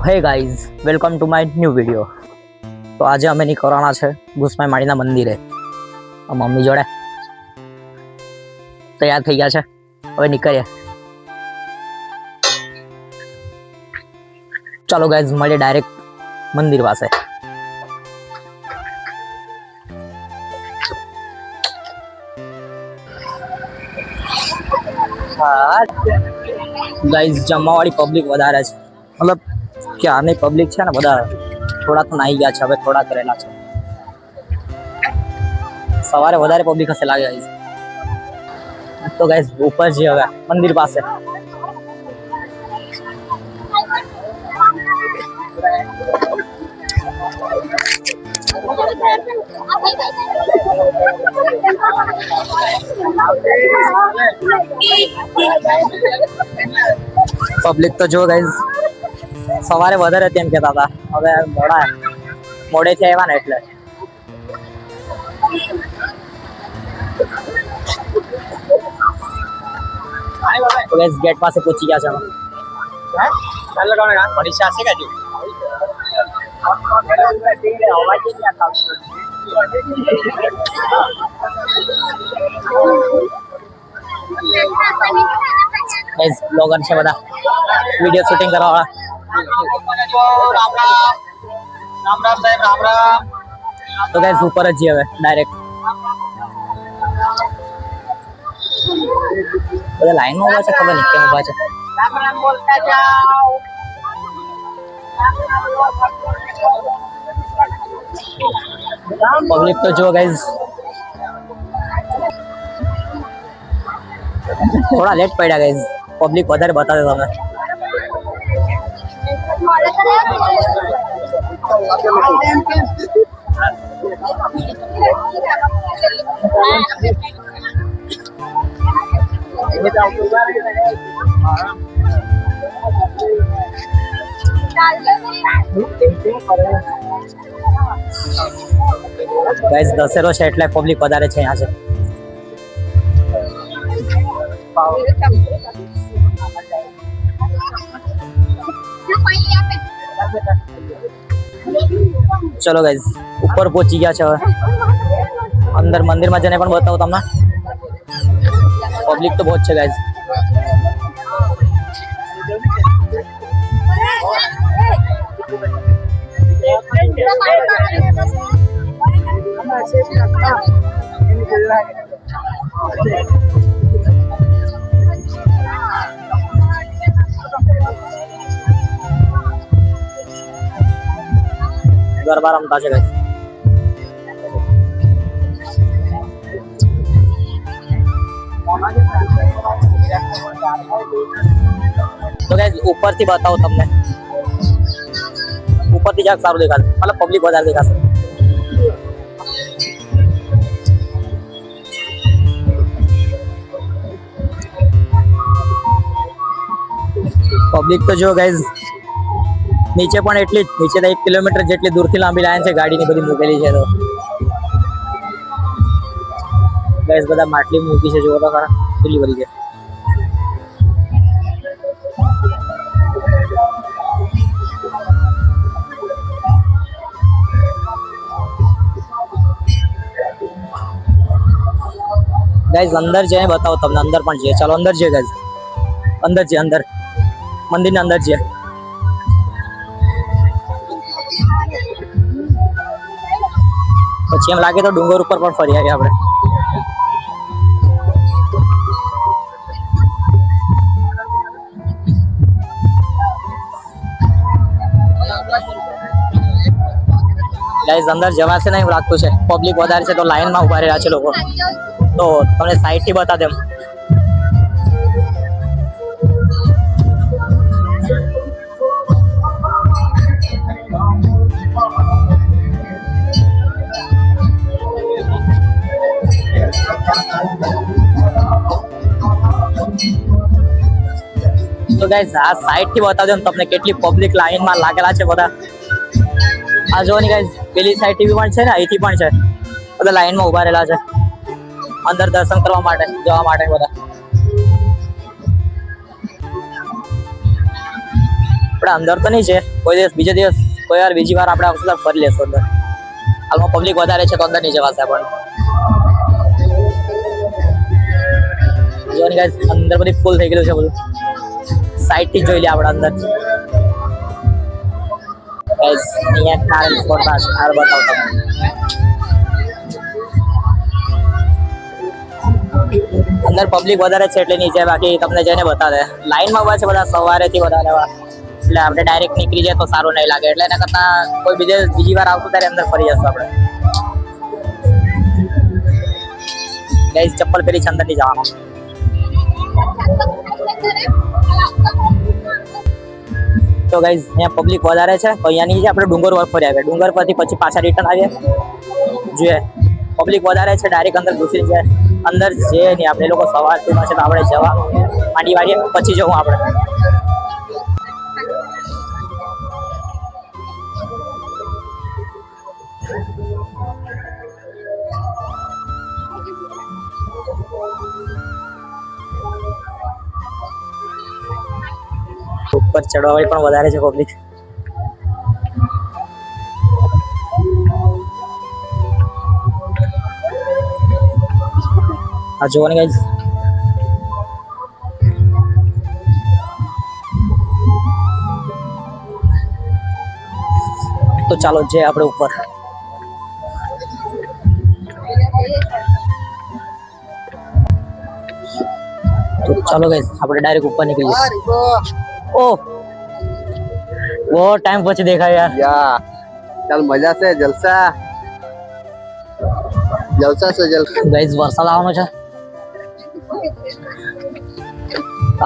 Hey guys, welcome to my new video. તો આજે અમે નીકળવાના છે ગુસમાઈ માળીના મંદિરે. મમ્મી જોડે તૈયાર થઈ ગયા છે, હવે નીકળીએ. ચાલો ગાઈઝ, મળીએ ડાયરેક્ટ મંદિર પાસે. ગાઈઝ, જમવાવાળી પબ્લિક વધારે છે, મતલબ ક્યારની પબ્લિક છે ને, બધા થોડાક નાઈ ગયા છે, હવે થોડાક રહેલા છે. સવારે વધારે પબ્લિક હશે લાગે ગાઈઝ. તો ગાઈઝ ઉપર જઈએ હવે મંદિર પાસે. પબ્લિક તો જો ગાઈઝ સવારે વધારે તેમ કહેતા હતા, હવે મોડેથી આવ્યા ને એટલે. તો ગાઈઝ ગેટ પાસે પહોંચી ગયા છે અમે. ગાઈઝ બ્લોગર છે બધા, વિડીયો શૂટિંગ કરવા વાળા. તો ગાઈઝ ઉપર જ જઈએ હવે ડાયરેક્ટ. બધા લાઈનમાં ઉભા છે, ખબર નહીં કેમ ઉભા છે. પબ્લિક તો જો ગાઈઝ થોડા લેટ પડ્યા ગાઈઝ, પબ્લિક વધારે બતાવે તમે. ગાઈઝ દશેરો છે એટલે પબ્લિક વધારે છે અહીંયા છે. ચલો ગાઈઝ ઉપર પહોંચી ગયા છે હવે. અંદર મંદિરમાં જઈને પણ બતાવું તમને. પબ્લિક તો બહુ જ છે ગાઈઝ. ગરબા રમતા છે ગાઈઝ. તો ગાઈઝ ઉપરથી બતાવું તમને, ઉપરથી જ્યાં સારું દેખાશે, મતલબ પબ્લિક વધારે દેખાશે. પબ્લિક તો જો ગાઈઝ નીચે પણ એટલી જ, નીચે તો 1 કિલોમીટર જેટલી દૂરથી લાંબી લાઈન છે, ગાડીની બધી મૂકેલી છે. તો ગાઈઝ બધા માટલી મૂકી છે, જોવો તો ખરા કેટલી બધી છે. ગાઈઝ અંદર જઈને બતાવો તમને, અંદર પણ જઈએ. ચાલો અંદર જઈએ ગાઈઝ, અંદર જઈએ, અંદર મંદિરના અંદર જઈએ. પછી એમ લાગે તો ડુંગર ઉપર પણ ફરી આવીએ આપણે. ગાઈઝ અંદર જવાશે નહીં એવું લાગતું છે, પબ્લિક વધારે છે તો લાઈનમાં ઉભા રહ્યા છે લોકો. તો તમને સાઈડથી બતા દેમ. તો ગાઈઝ આ સાઈડથી બતાવી દઉં તમને કેટલી પબ્લિક લાઈનમાં લાગેલા છે બધા. આ જોવાની ગાઈઝ પેલી સાઈડથી પણ છે ને, અહીંથી પણ છે, બધા લાઈનમાં ઉભા રહેલા છે અંદર દર્શન કરવા માટે, જવા માટે બધા. આપણે અંદર તો નહીં છે, કોઈ દિવસ બીજો દિવસ કોઈ વાર બીજી વાર આપણે આવશું ફરી લેશું અંદર. હાલમાં પબ્લિક વધારે છે તો અંદર નહીં જવાશે આપણને. જો ને ગાઈસ અંદર બધી ફૂલ થઈ ગયેલું છે બધું. સાઈડ થી જોઈ લે આપણે અંદર. ગાઈસ અહીંયા નારંગી સ્પોટ પાસ હાલ બતાવો તમને. અંદર પબ્લિક વધારે છે એટલે નીચે, બાકી તમને જઈને બતાવે. લાઈનમાં ઉભા છે બધા સવારેથી બધા લેવા, એટલે આપણે ડાયરેક્ટ નીકળી જાય તો સારું નહીં લાગે, એટલે એના કરતા કોઈ બીજી વાર આવતું ત્યારે અંદર ફરી જશું આપણે. ગાઈસ ચપ્પલ પહેરી છે અંદર નહીં જવાનું. તો ગાઈસ અહીંયા પબ્લિક વધારે છે તો અહીંયા નીચે આપણે ડુંગર પર ફરી આવ્યા. ડુંગર પરથી પછી પાછા રિટર્ન આવ્યા. જોઈએ પબ્લિક વધારે છે, ડાયરેક્ટ અંદર ઘૂસી જાય. અંદર જે નહીં આપણે લોકો સવારથી છે તો આપણે જવાનું માંડી વાળીએ પછી જવું આપણે. ઉપર ચડવા વાળી પણ વધારે છે પબ્લિક. આ જુઓ ને ગાઈસ, તો ચાલો જે આપણે ઉપર. તો ચાલો ગાઈસ આપણે ડાયરેક્ટ ઉપર નીકળી જઈએ. ઓહ બહુ ટાઈમ પછી દેખાય યાર. ચાલ મજા છે, જલસા જલસા છે જલસા. ગાઈસ વરસાદ આવવાનો છે,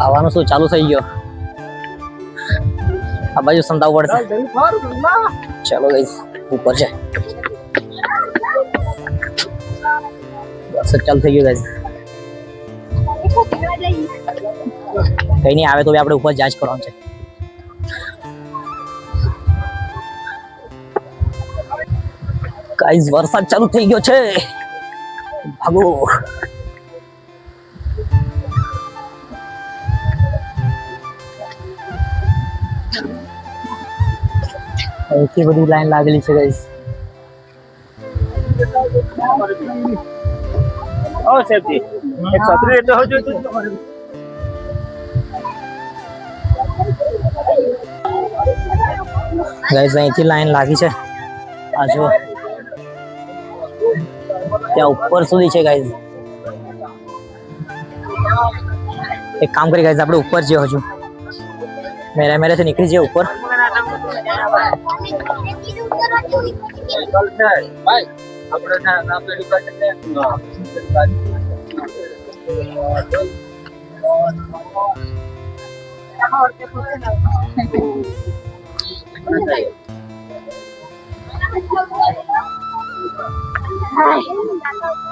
આવવાનું શું ચાલુ થઈ ગયો. આ બાજુ સંતાવું પડશે. ચાલો ગાઈસ ઉપર છે. વરસાદ ચાલુ થઈ ગયો ગાઈસ. કઈ નહીં આવે તો આપણે ઉપર જાંચ કરવાનું છે. ગાઈસ વરસાદ ચાલુ થઈ ગયો છે, ભાગો. એટલી બધી લાઈન લાગેલી છે ગાઈસ. ઓ સેફટી એક છત્રી એટલે હો જોઈતું. ગાઈસ અહીંથી લાઈન લાગી છે, આ જો ત્યાં ઉપર સુધી છે ગાઈસ. એક કામ કરી ગાઈસ આપણે ઉપર જઈએ. હજુ મેરેથી નીકળી જઈએ ઉપર.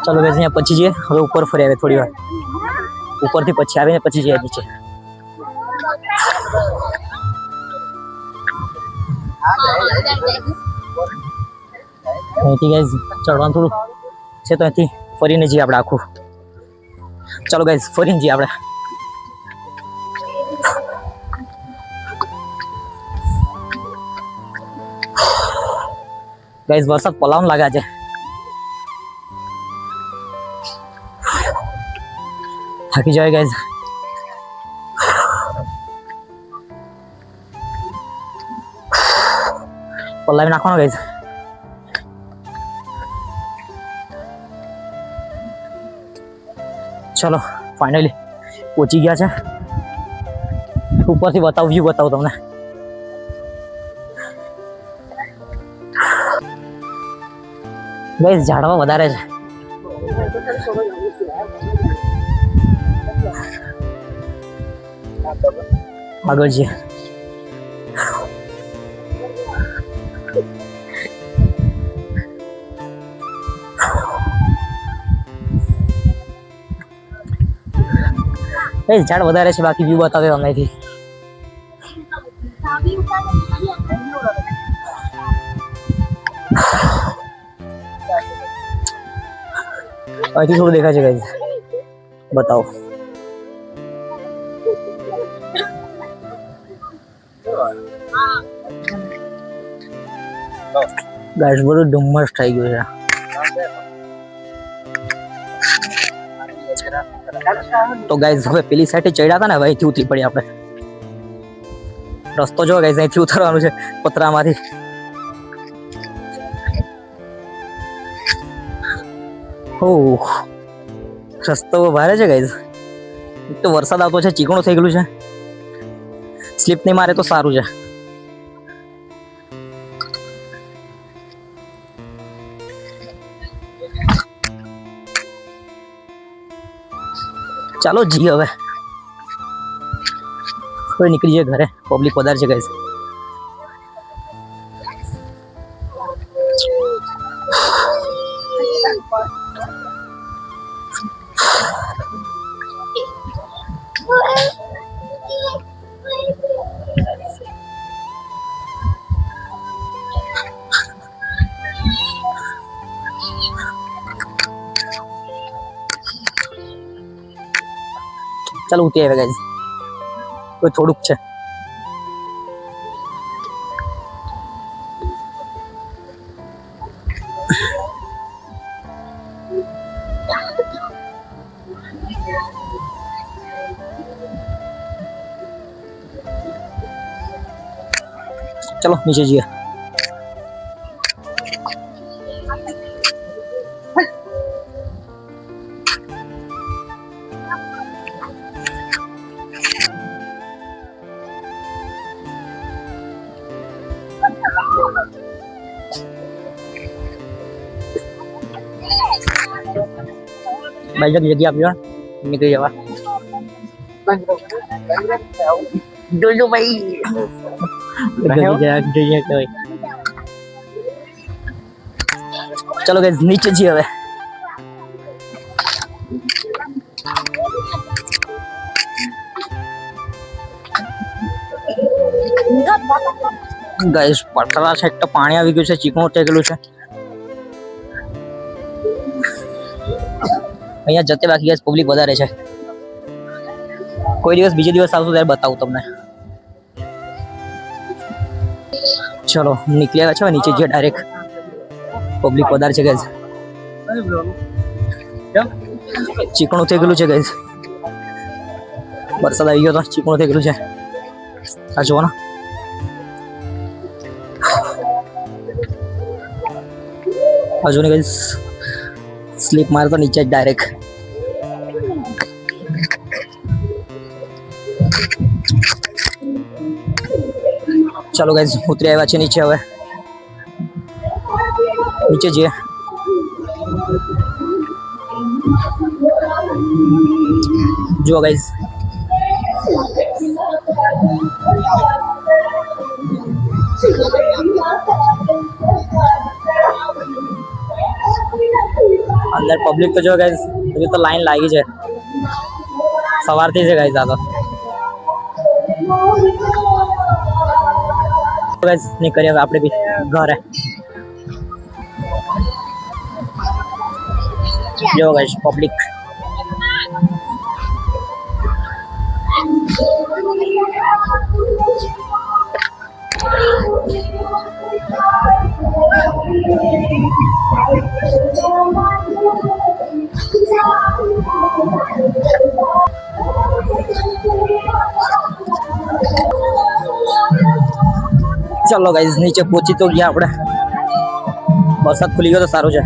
ચલો ગાઈસ અહીંયા પછી જઈએ. હવે ઉપર ફરી આવે થોડી વાર, ઉપરથી પછી આવીને પછી જઈએ નીચે. અહીંથી ગાઈસ ચડવાનું થોડું છે તો અહીંથી ફરીને જઈએ આપણે આખું. ચલો ગાઈસ ફરીને જઈએ આપણે. ગાઈસ વરસાદ પલાવન લાગે છે. થાકી જાય ગાઈસ. પલાવી નાખવાનો ગાઈસ. ચલો ફાઇનલી પહોંચી ગયા છે. ઉપરથી બતાવું, વ્યૂ બતાવું તમને. ગાઈસ ઝાડવા વધારે છે. આગળ જઈએ. ઝાડ વધારે છે, બાકી વ્યૂ બતાવે હમણાંથી. અહીંથી થોડું દેખાય છે ગાઈસ, બતાવો. ગાઈસ બધું ડુમ્મસ થઈ ગયું છે તો ગાઈસ હવે પેલી સાઈડે ચડ્યા હતા ને હવે અહીંથી ઉતરી પડી આપણે રસ્તો જો ગાઈસ અહીંથી ઉતરવાનું છે પતરામાંથી ઓહ રસ્તો ભારે છે ગાઈસ એક તો વરસાદ આવતો છે ચીકણું થઈ ગયેલું છે સ્લીપ નહીં મારે તો સારું છે ચાલો જી હવે નીકળી જાય ઘરે પબ્લિક વધારે છે ગાઈસ ચાલો ઉતરી આવે ગાઈસ કોઈ થોડુંક છે चलो नीचे जिए भाई जगह आप निकल जावा डोलो भाई चलो गाइस नीचे जी હવે ગાઈસ પથરા છે તો પાણી આવી ગયું છે ચીકણું થઈ ગયું છે અહીંયા જતે બાકી ગાઈસ પબ્લિક વધારે છે કોઈ દિવસ બીજે દિવસ આવશું ત્યારે બતાવું તમને चलो निकले अच्छा नीचे जो डायरेक्ट पब्लिक વધારે છે ગાઈસ ચીકણું થઈ ગયું છે ગાઈસ વરસાદ આવી ગયો તો ચીકણું થઈ ગયું છે આ જુઓ ને હજુ ને ગાઈસ સ્લીપ મારે તો નીચે જ ડાયરેક્ટ चलो गाइस उतरी આવ્યા છે નીચે હવે નીચે જઈએ જો ગાइस अंदर पब्लिक तो जो गाइस अभी तो लाइन लागी है सवारથી છે गाइस आ तो गाइस નીકળીએ હવે આપણે બી ઘરે જો ગાइस પબ્લિક चलो गाइस नीचे पहुंची तो गया આપણે વરસાદ ખુલી ગયો તો સારું છે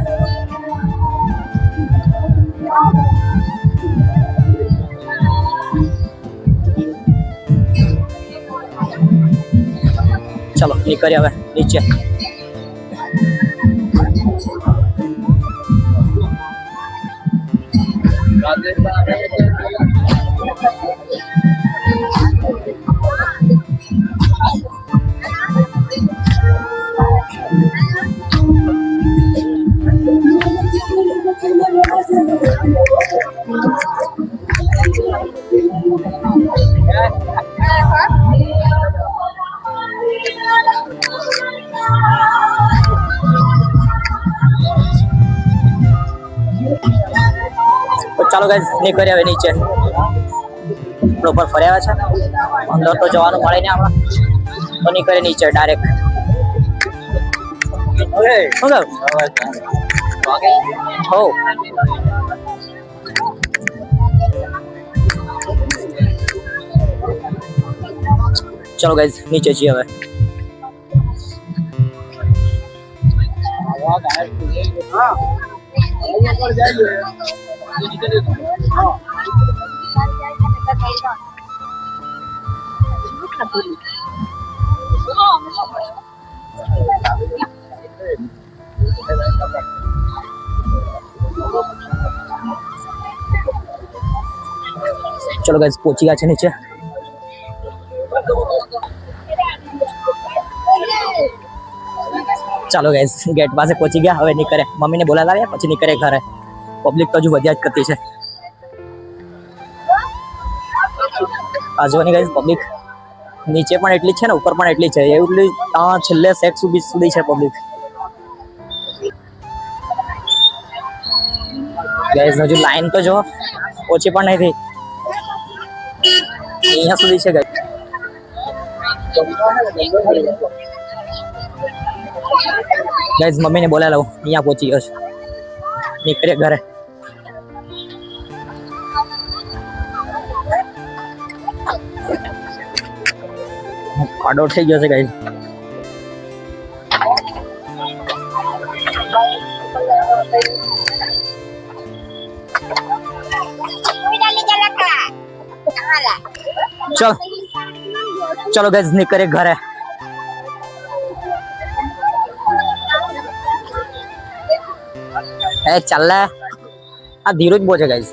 चलो નીકળીએ હવે નીચે ચાલો ગાઈસ નીકળ્યા હવે નીચે પ્રોપર ફર્યા છે અંદર તો જવાનું મળે ને આપણે તો નીકળે નીચે ડાયરેક્ટ શું કહું? હો ચલો ગાઈઝ નીચે છીએ હવે. ચલો ગાઈઝ પહોંચી ગયા છે નીચે. ચાલો ગાઈઝ ગેટ પાસે પહોંચી ગયા. હવે નીકળે, મમ્મીને બોલાવી લાવ્યા પછી નીકળે ઘરે. પબ્લિક તો હજુ વધ્યા જ કરતી છે. આ જોવાની ગાઈઝ પબ્લિક નીચે પણ એટલી જ છે ને ઉપર પણ એટલી જ છે. એવું છેલ્લે સેટ સુધી છે પબ્લિક. ગાઈઝ હજુ લાઈન તો જો ઓછી પણ નહીં થઈ, અહીંયા સુધી છે ગાઈઝ. ગાઈઝ મમ્મીને બોલાવી લઉં, અહીંયા પહોંચી ગયો છે. નીકળે ઘરે. કાડો થઈ ગયો છે ગાઈઝ. ચલો ચલો ગાઈઝ નીકળે ઘરે. એ ચાલ આ ધીરુજ બહુ છે ગાઈઝ.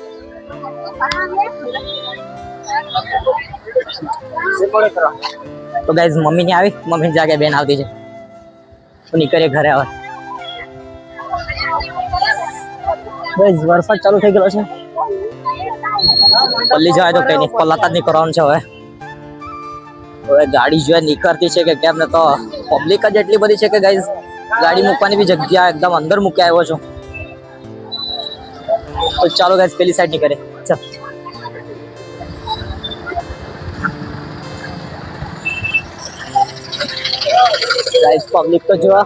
તો ગાઈઝ મમ્મી ની આવી, મમ્મી જાગે બેન આવતી છે. તો નીકળે ઘરે હવે. ગાઈઝ વરસાદ ચાલુ થઈ ગયો છે. પલ્લી જવાય તો કઈ નહીં, પલ્લાતા જ નહીં કરવાનું છે હવે. હવે ગાડી જોઈએ નીકળતી છે કે કેમ, ને તો પબ્લિક જ એટલી બધી છે કે ગાઈઝ ગાડી મૂકવાની બી જગ્યા એકદમ અંદર મૂકી આવ્યો છું. તો ચાલો ગાઈઝ પેલી સાઈડ નીકળે. ચાલ ગાઈઝ પબ્લિક તો જોવા.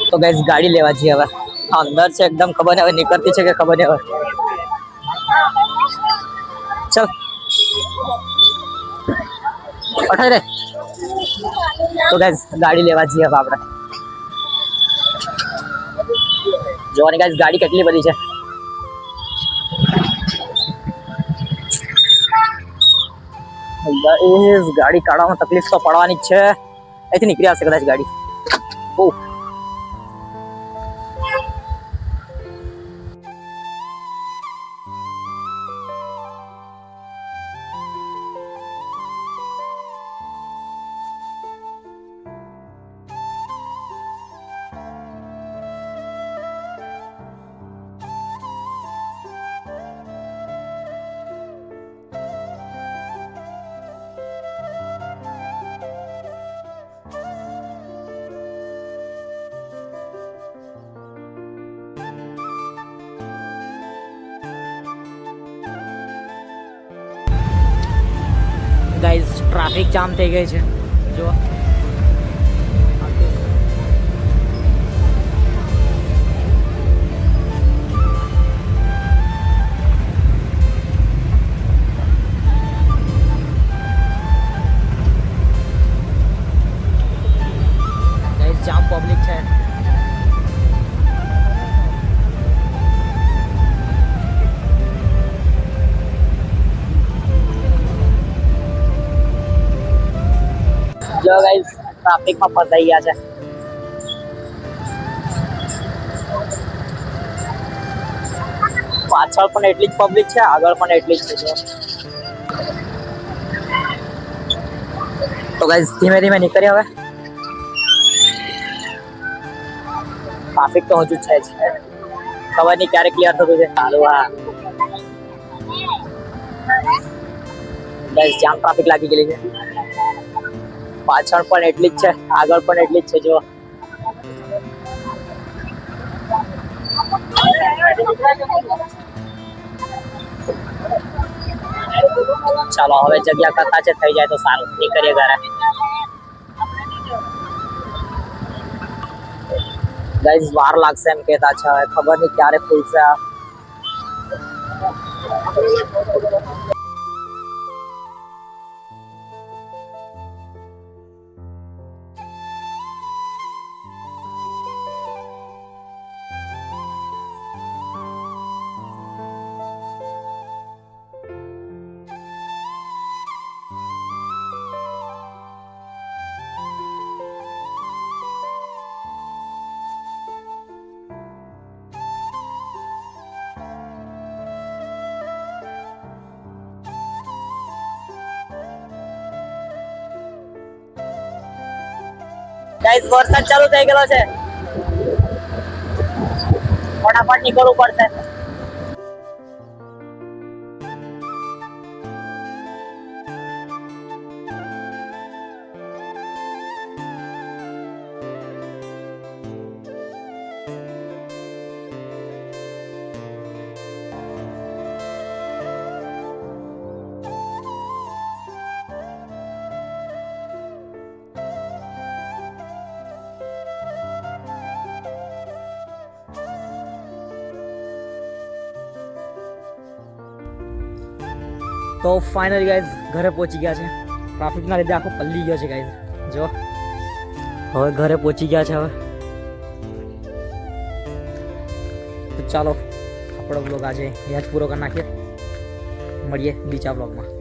તો ગાઈઝ ગાડી લેવા જઈએ હવે. અંદર છે એકદમ, ખબર નહીં હવે નીકળતી છે કે ખબર નહીં હવે. ચાલ અઠાઈ રે. તો ગાઈઝ ગાડી લેવા જઈએ હવે આપણે. જોવાની ગાઈઝ ગાડી કેટલી બધી છે. ગાડી કાઢવામાં તકલીફ તો પડવાની જ છે. અહીંથી નીકળી આવશે કદાચ ગાડી. ગાઈઝ ટ્રાફિક જામ થઈ ગઈ છે જો. ગાઈઝ જામ પબ્લિક છે. જો ગાઈઝ ટ્રાફિકમાં ફસાઈ ગયા છે. પાછળ પણ એટલી જ પબ્લિક છે, આગળ પણ એટલી જ છે. તો ગાઈઝ ધીમે ધીમે નીકળી હવે. ટ્રાફિક તો હજુ છે જ, ખબર નહીં ક્યારે ક્લિયર થતું છે. સારું હા ગાઈઝ જામ ટ્રાફિક લાગી ગયેલી છે. પાછળ પણ એટલી જ છે, આગળ પણ એટલી જ છે જો. ચાલો હવે જગ્યા કરતા છે, થઈ જાય તો સારું. નીકળીએ ઘરે. ગાઈઝ વાર લાગશે એમ કહેતા છે, હવે ખબર નહીં ક્યારે ખુલશે આ. ગાઈઝ વરસાદ ચાલુ થઈ ગયેલો છે, ફટાફટ નીકળવું પડશે. તો ફાઇનલી ગાઈઝ ઘરે પહોંચી ગયા છે. ટ્રાફિકના લીધે આખો પલ્લી ગયો છે ગાઈઝ. જો હવે ઘરે પહોંચી ગયા છે. હવે તો ચાલો આપણો બ્લોગ આજે અહીંયા જ પૂરો કરી નાખીએ. મળીએ બીજા બ્લોગમાં.